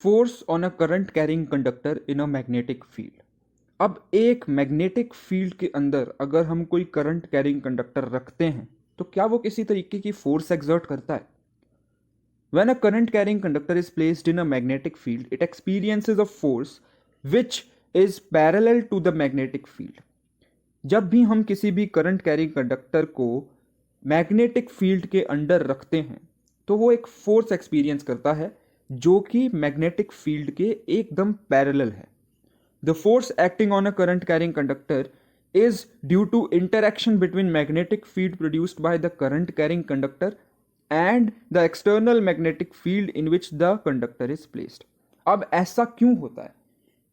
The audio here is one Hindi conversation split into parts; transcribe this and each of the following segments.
Force on a current carrying conductor in a magnetic field. अब एक मैग्नेटिक फील्ड के अंदर अगर हम कोई करंट कैरिंग कंडक्टर रखते हैं तो क्या वो किसी तरीके की फोर्स एक्सर्ट करता है? When a current carrying conductor is placed in a magnetic field, it experiences a force which is parallel to the magnetic field. जब भी हम किसी भी करंट कैरिंग कंडक्टर को मैग्नेटिक फील्ड के अंडर रखते हैं तो वो एक फोर्स एक्सपीरियंस करता है जो कि मैग्नेटिक फील्ड के एकदम पैरेलल है। The force acting on a current carrying conductor is due to interaction between magnetic field produced by the current carrying conductor and the external magnetic field in which the conductor is placed। अब ऐसा क्यों होता है?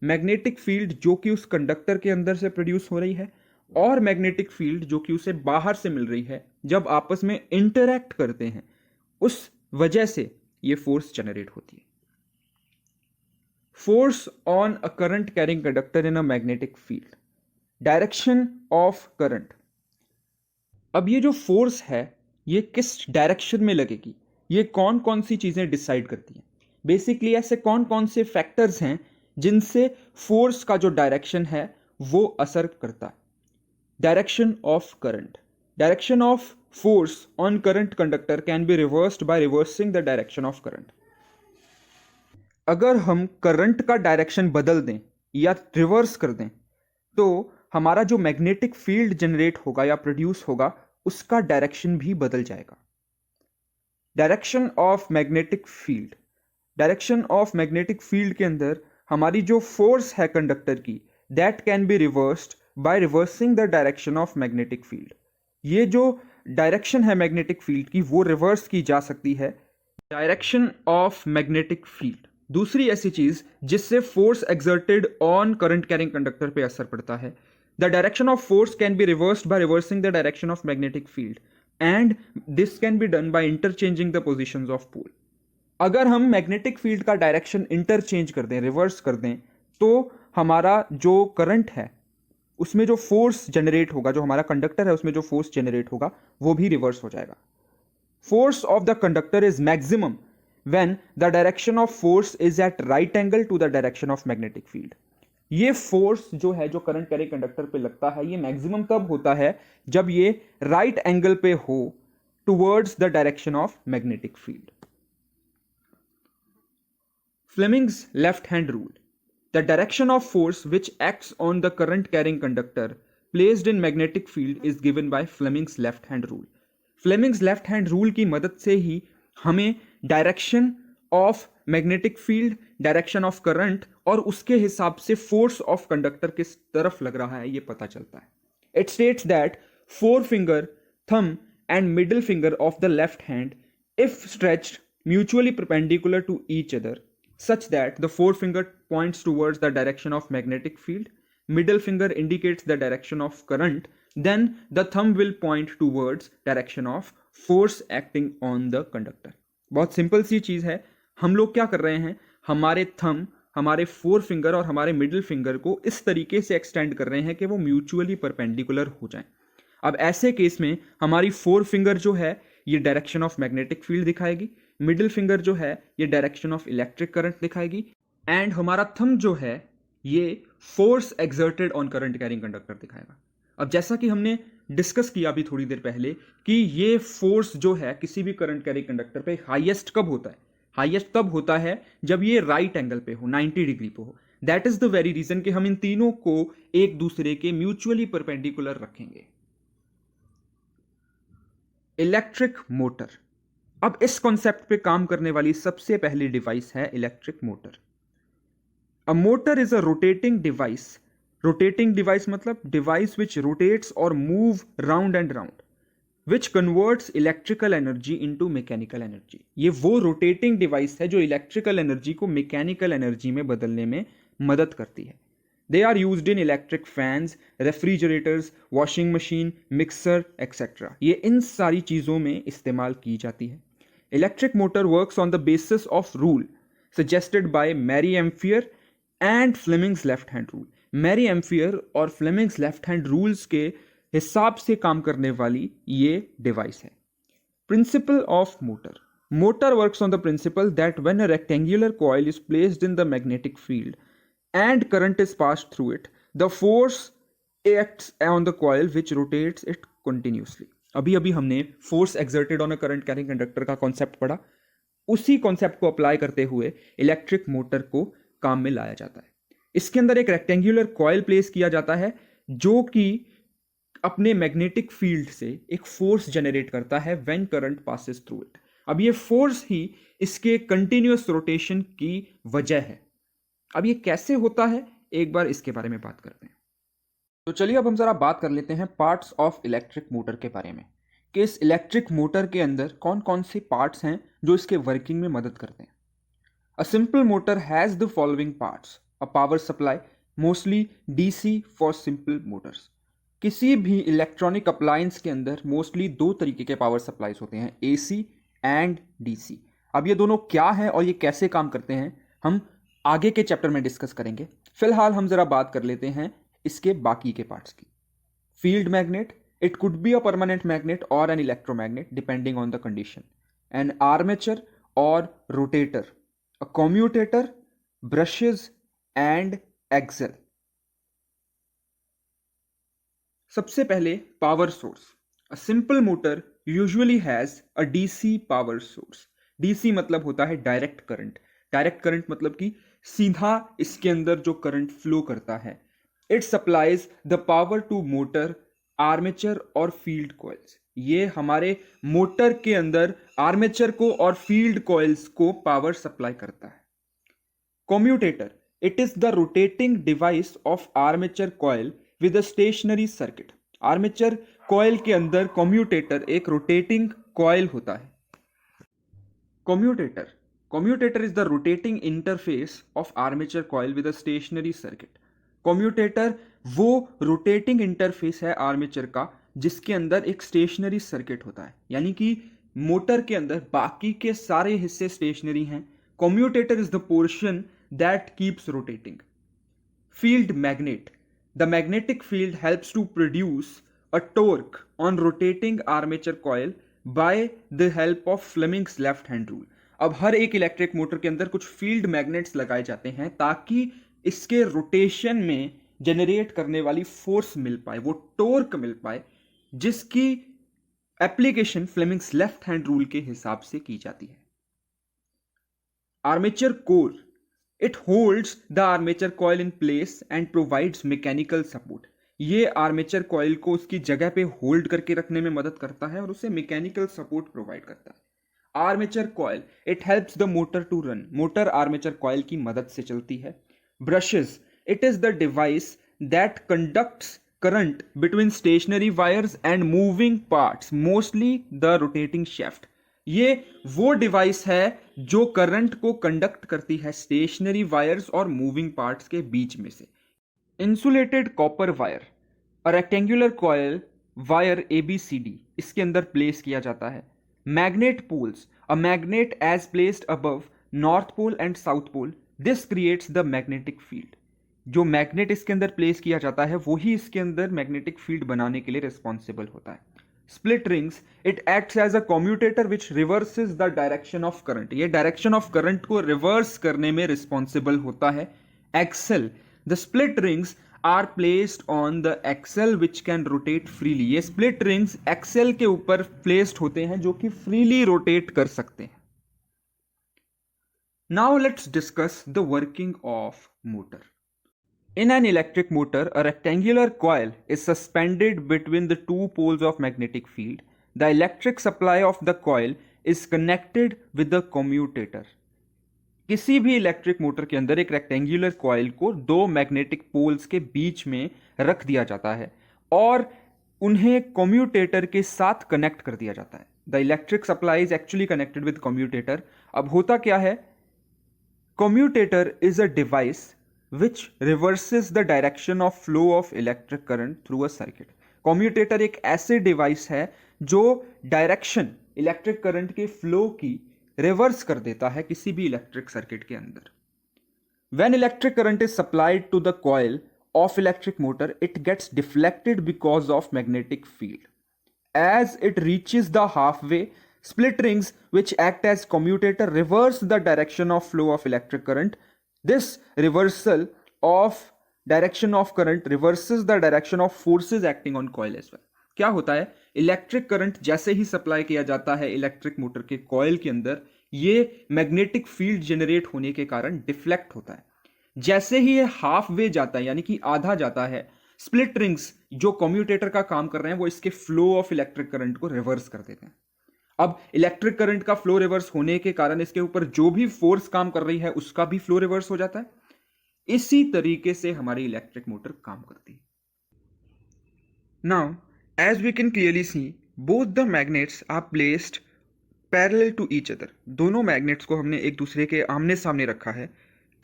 मैग्नेटिक फील्ड जो कि उस कंडक्टर के अंदर से प्रोड्यूस हो रही है और मैग्नेटिक फील्ड जो कि उसे बाहर से मिल रही है, जब आपस में इंटरैक्ट करते हैं उस वजह से ये फोर्स जनरेट होती है। Force on a current carrying conductor in a magnetic field. Direction of current. अब ये जो फोर्स है ये किस डायरेक्शन में लगेगी, ये कौन कौन सी चीजें डिसाइड करती हैं? बेसिकली ऐसे कौन कौन से फैक्टर्स हैं जिनसे फोर्स का जो डायरेक्शन है वो असर करता है? Direction of current. Direction of force on current conductor can be reversed by reversing the direction of current. अगर हम करंट का डायरेक्शन बदल दें या रिवर्स कर दें तो हमारा जो मैग्नेटिक फील्ड जनरेट होगा या प्रोड्यूस होगा उसका डायरेक्शन भी बदल जाएगा। Direction of magnetic field. Direction of magnetic field के अंदर हमारी जो फोर्स है कंडक्टर की that can be reversed by reversing the direction of magnetic field. ये जो डायरेक्शन है मैग्नेटिक फील्ड की वो रिवर्स की जा सकती है। डायरेक्शन ऑफ मैग्नेटिक फील्ड दूसरी ऐसी चीज जिससे force exerted on current carrying conductor पे असर पड़ता है। The direction of force can be reversed by reversing the direction of magnetic field and this can be done by interchanging the positions of pole. अगर हम मैग्नेटिक फील्ड का डायरेक्शन इंटरचेंज कर दें, रिवर्स कर दें, तो हमारा जो करंट है उसमें जो फोर्स जनरेट होगा, जो हमारा कंडक्टर है उसमें जो फोर्स जनरेट होगा वो भी रिवर्स हो जाएगा। Force of the conductor is maximum when the direction of force is at right angle to the direction of magnetic field। ये फोर्स जो है जो करंट कैरिंग कंडक्टर पे लगता है ये मैक्सिमम तब होता है जब ये राइट एंगल पे हो towards the direction of magnetic field. Fleming's left hand rule. The direction of force which acts on the current carrying conductor placed in magnetic field is given by Fleming's left hand rule. Fleming's left hand rule की मदद से ही हमें direction of magnetic field, direction of current और उसके हिसाब से फोर्स ऑफ कंडक्टर किस तरफ लग रहा है ये पता चलता है। It states that four finger, thumb and middle finger of the left hand if stretched mutually perpendicular to each other such that the forefinger points towards the direction of magnetic field, middle finger indicates the direction of current, then the thumb will point towards direction of force acting on the conductor। बहुत सिंपल सी चीज है। हम लोग क्या कर रहे हैं, हमारे थंब, हमारे फोर फिंगर और हमारे मिडिल फिंगर को इस तरीके से एक्सटेंड कर रहे हैं कि वो म्यूचुअली परपेंडिकुलर हो जाएं। अब ऐसे केस में हमारी फोर फिंगर जो है ये डायरेक्शन ऑफ मैग्नेटिक फील्ड दिखाएगी, मिडिल फिंगर जो है ये डायरेक्शन ऑफ इलेक्ट्रिक करंट दिखाएगी एंड हमारा थंब जो है ये force exerted on current carrying conductor दिखाएगा। अब जैसा कि हमने डिस्कस किया अभी थोड़ी देर पहले कि ये फोर्स जो है किसी भी करंट कैरिंग कंडक्टर पे हाईएस्ट कब होता है? हाईएस्ट तब होता है जब ये राइट एंगल पे हो, 90 डिग्री पे हो। That is the very reason कि हम इन तीनों को एक दूसरे के म्यूचुअली परपेंडिकुलर रखेंगे। Electric motor. अब इस कॉन्सेप्ट पे काम करने वाली सबसे पहली डिवाइस है electric motor. A motor is a rotating device. Rotating device मतलब डिवाइस विच रोटेट्स और move round and round, which converts electrical energy into mechanical energy. ये वो रोटेटिंग डिवाइस है जो इलेक्ट्रिकल एनर्जी को मैकेनिकल एनर्जी में बदलने में मदद करती है। They are used in electric fans, refrigerators, washing machine, mixer, etc. ये इन सारी चीज़ों में इस्तेमाल की जाती है। Electric motor works on the basis of rule suggested by Mary Ampere and Fleming's left hand rule। Mary Ampere और Fleming's left hand rules के हिसाब से काम करने वाली ये डिवाइस है। Principle of motor। Motor works on the principle that when a rectangular coil is placed in the magnetic field and current is passed through it, the force acts on the coil which rotates it continuously. अभी अभी हमने force exerted on a current carrying conductor का कॉन्सेप्ट पढ़ा. उसी कॉन्सेप्ट को अप्लाई करते हुए इलेक्ट्रिक मोटर को काम में लाया जाता है. इसके अंदर एक रेक्टेंगुलर कॉइल प्लेस किया जाता है जो कि अपने मैग्नेटिक फील्ड से एक फोर्स जनरेट करता है when current passes through it. अब ये फोर्स ही इसके कंटिन्यूअस रोटेशन की वजह है. अब ये कैसे होता है, एक बार इसके बारे में बात करते हैं. तो चलिए अब हम जरा बात कर लेते हैं पार्ट्स ऑफ इलेक्ट्रिक मोटर के बारे में, कि इस इलेक्ट्रिक मोटर के अंदर कौन कौन से पार्ट्स हैं जो इसके वर्किंग में मदद करते हैं. अ simple motor has the following parts. A power supply, mostly DC for simple Motors. किसी भी इलेक्ट्रॉनिक अप्लायंस के अंदर मोस्टली दो तरीके के पावर सप्लाईज होते हैं, एसी एंड डीसी. अब ये दोनों क्या हैं और ये कैसे काम करते हैं हम आगे के चैप्टर में डिस्कस करेंगे. फिलहाल हम जरा बात कर लेते हैं इसके बाकी के पार्ट्स की. Field magnet, it could be a permanent magnet और an electromagnet depending on the condition. An armature और rotator, a commutator, brushes and axle. सबसे पहले power source. A simple motor usually has a DC power source. DC मतलब होता है डायरेक्ट करंट. डायरेक्ट करंट मतलब कि सीधा इसके अंदर जो करंट फ्लो करता है. It supplies the power to motor, armature और फील्ड कॉइल्स. ये हमारे मोटर के अंदर आर्मेचर को और फील्ड कॉइल्स को पावर सप्लाई करता है. Commutator, it is the rotating device of armature coil with a stationary circuit. Armature coil के अंदर कम्यूटेटर एक रोटेटिंग कॉइल होता है. Commutator is the rotating interface of armature coil with a stationary circuit. Commutator वो रोटेटिंग इंटरफेस है आर्मेचर का जिसके अंदर एक स्टेशनरी सर्किट होता है. यानी कि मोटर के अंदर बाकी के सारे हिस्से स्टेशनरी हैं. Commutator is the portion that keeps rotating. Field magnet, the magnetic field helps to produce a torque on rotating armature coil by the help of Fleming's left hand rule. अब हर एक इलेक्ट्रिक मोटर के अंदर कुछ फील्ड मैग्नेट्स लगाए जाते हैं ताकि इसके रोटेशन में जनरेट करने वाली फोर्स मिल पाए, वो टॉर्क मिल पाए, जिसकी application Fleming's left hand rule के हिसाब से की जाती है. Armature core, it holds the armature coil in place and provides mechanical support. ये आर्मेचर कॉइल को उसकी जगह पे होल्ड करके रखने में मदद करता है और उसे मैकेनिकल सपोर्ट प्रोवाइड करता है. Armature coil, it helps the motor to run. Motor armature coil की मदद से चलती है. Brushes, it is the device that conducts current between stationary wires and moving parts, mostly the rotating shaft. ये वो डिवाइस है जो करंट को कंडक्ट करती है स्टेशनरी वायर्स और मूविंग पार्ट्स के बीच में से. Insulated copper wire, a rectangular coil wire ABCD इसके अंदर प्लेस किया जाता है. Magnet poles, a magnet as placed above north pole and south pole, this creates the magnetic field. जो मैग्नेट इसके अंदर प्लेस किया जाता है वही इसके अंदर मैग्नेटिक फील्ड बनाने के लिए रिस्पॉन्सिबल होता है. Split rings, it acts as a commutator which reverses the direction of current. ये डायरेक्शन ऑफ करंट को रिवर्स करने में रिस्पॉन्सिबल होता है. Axle, the split rings are placed on the axle which can rotate freely. ये स्प्लिट रिंग्स एक्सेल के ऊपर प्लेस्ड होते हैं जो कि फ्रीली रोटेट कर सकते हैं. Now let's discuss the working of motor. In an electric motor, a rectangular coil is suspended between the two poles of magnetic field. The electric supply of the coil is connected with the commutator. किसी भी इलेक्ट्रिक मोटर के अंदर एक रेक्टेंगुलर कॉइल को दो मैग्नेटिक पोल्स के बीच में रख दिया जाता है और उन्हें कम्यूटेटर के साथ कनेक्ट कर दिया जाता है. The electric supply is actually connected with commutator. अब होता क्या है, commutator is a device which reverses the direction of flow of electric current through a circuit. commutator एक ऐसे डिवाइस है जो डायरेक्शन इलेक्ट्रिक करंट के फ्लो की रिवर्स कर देता है किसी भी इलेक्ट्रिक सर्किट के अंदर. When electric current is supplied to the coil of electric motor, it gets deflected because of magnetic field. As it reaches the halfway, Split rings, which act as commutator, reverse the direction of flow of electric current. This reversal of direction of current reverses the direction of forces acting on coil as well. क्या होता है, इलेक्ट्रिक करंट जैसे ही सप्लाई किया जाता है इलेक्ट्रिक मोटर के कॉइल के अंदर, ये मैग्नेटिक फील्ड जनरेट होने के कारण डिफ्लेक्ट होता है. जैसे ही ये हाफ वे जाता है, यानी कि आधा जाता है, स्प्लिट रिंग्स जो कम्यूटेटर का काम कर रहे हैं वो इसके फ्लो ऑफ इलेक्ट्रिक करंट को रिवर्स कर देते हैं. अब इलेक्ट्रिक करंट का फ्लो रिवर्स होने के कारण इसके ऊपर जो भी फोर्स काम कर रही है उसका भी फ्लो रिवर्स हो जाता है. इसी तरीके से हमारी इलेक्ट्रिक मोटर काम करती है. Now as we can clearly see, both the magnets are placed parallel to each other. दोनों मैग्नेट्स को हमने एक दूसरे के आमने सामने रखा है,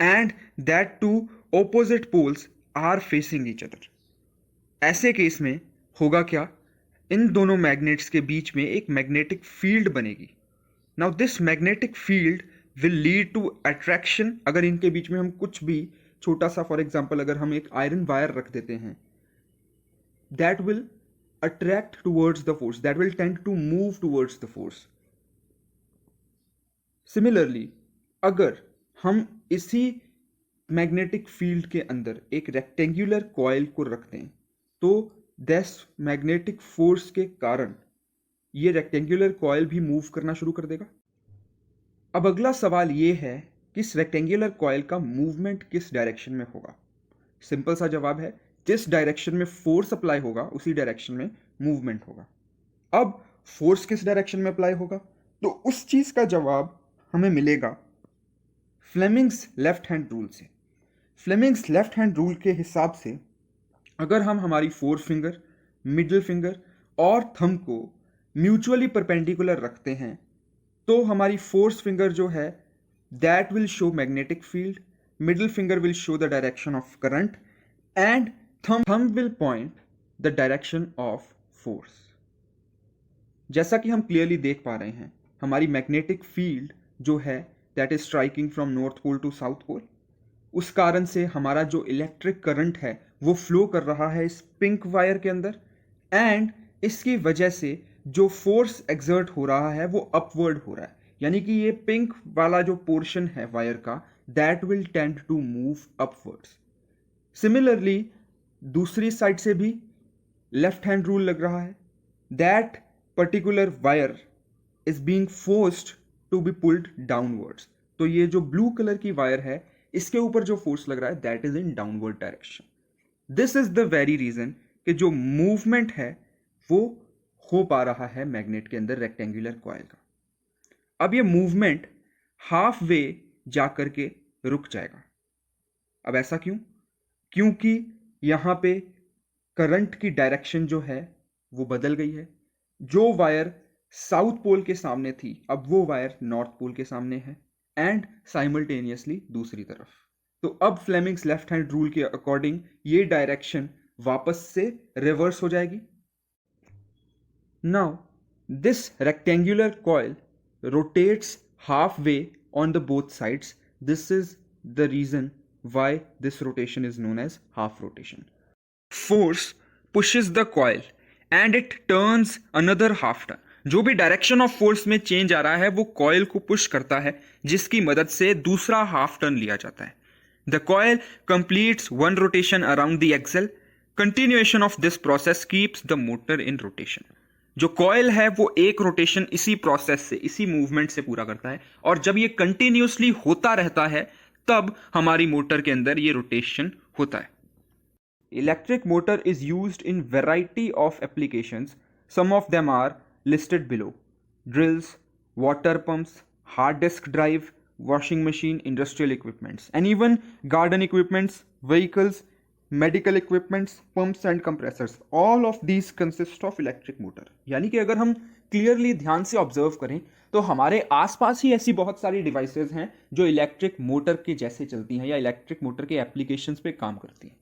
and that two opposite poles are facing each other. ऐसे केस में होगा क्या, इन दोनों मैग्नेट्स के बीच में एक मैग्नेटिक फील्ड बनेगी. Now this magnetic field will lead to attraction. अगर इनके बीच में हम कुछ भी छोटा सा, फॉर एग्जाम्पल अगर हम एक आयरन वायर रख देते हैं, that will attract towards the force, that will tend to move towards the force. Similarly अगर हम इसी मैग्नेटिक फील्ड के अंदर एक रेक्टेंगुलर कॉइल को रखते हैं, तो दिस मैग्नेटिक फोर्स के कारण ये रेक्टेंगुलर कॉइल भी मूव करना शुरू कर देगा. अब अगला सवाल ये है कि इस रेक्टेंगुलर कॉइल का मूवमेंट किस डायरेक्शन में होगा. सिंपल सा जवाब है, जिस डायरेक्शन में फोर्स अप्लाई होगा उसी डायरेक्शन में मूवमेंट होगा. अब फोर्स किस डायरेक्शन में अप्लाई होगा, तो उस चीज का जवाब हमें मिलेगा फ्लेमिंग्स लेफ्ट हैंड रूल से. फ्लेमिंग्स लेफ्ट हैंड रूल के हिसाब से अगर हम हमारी फोर फिंगर, मिडिल फिंगर और थंब को म्यूचुअली परपेंडिकुलर रखते हैं, तो हमारी फोर्थ फिंगर जो है that will show magnetic field, middle finger will show the direction of current, and thumb will point the direction of force. जैसा कि हम क्लियरली देख पा रहे हैं, हमारी मैग्नेटिक फील्ड जो है that is striking from north pole to south pole. उस कारण से हमारा जो इलेक्ट्रिक करंट है वो फ्लो कर रहा है इस पिंक वायर के अंदर, एंड इसकी वजह से जो फोर्स एक्सर्ट हो रहा है वो अपवर्ड हो रहा है. यानी कि ये पिंक वाला जो पोर्शन है वायर का, that will tend to move upwards. Similarly दूसरी साइड से भी लेफ्ट हैंड रूल लग रहा है, that particular wire is being forced to be pulled downwards. तो ये जो ब्लू कलर की वायर है इसके ऊपर जो फोर्स लग रहा है that is in downward direction. This is the very reason कि जो मूवमेंट है वो हो पा रहा है मैग्नेट के अंदर रेक्टेंगुलर कॉइल का. अब ये मूवमेंट हाफ वे जाकर के रुक जाएगा. अब ऐसा क्यों? क्योंकि यहां पे करंट की डायरेक्शन जो है वो बदल गई है. जो वायर साउथ पोल के सामने थी अब वो वायर नॉर्थ पोल के सामने है, एंड साइमल्टेनियसली दूसरी तरफ. तो अब फ्लेमिंग्स लेफ्ट हैंड रूल के अकॉर्डिंग ये डायरेक्शन वापस से रिवर्स हो जाएगी. Now this rectangular coil rotates half way on the both sides. This is the reason why this rotation is known as half rotation. Force pushes the coil and it turns another half turn. जो भी डायरेक्शन ऑफ फोर्स में चेंज आ रहा है वो कॉइल को पुश करता है, जिसकी मदद से दूसरा हाफ टर्न लिया जाता है. The coil completes one rotation around the axle. Continuation of this process keeps the motor in rotation. जो कॉइल है वो एक रोटेशन इसी प्रोसेस से, इसी मूवमेंट से पूरा करता है, और जब ये कंटिन्यूसली होता रहता है तब हमारी मोटर के अंदर ये रोटेशन होता है. Electric motor is used in variety of applications. Some of them are listed below: drills, water pumps, hard disk drive, washing machine, industrial equipments, and even garden equipments, vehicles, medical equipments, pumps and compressors. All of these consist of electric motor. यानी कि अगर हम क्लियरली ध्यान से ऑब्जर्व करें तो हमारे आसपास ही ऐसी बहुत सारी डिवाइसेस हैं जो इलेक्ट्रिक मोटर के जैसे चलती हैं या इलेक्ट्रिक मोटर के एप्लीकेशंस पे काम करती हैं.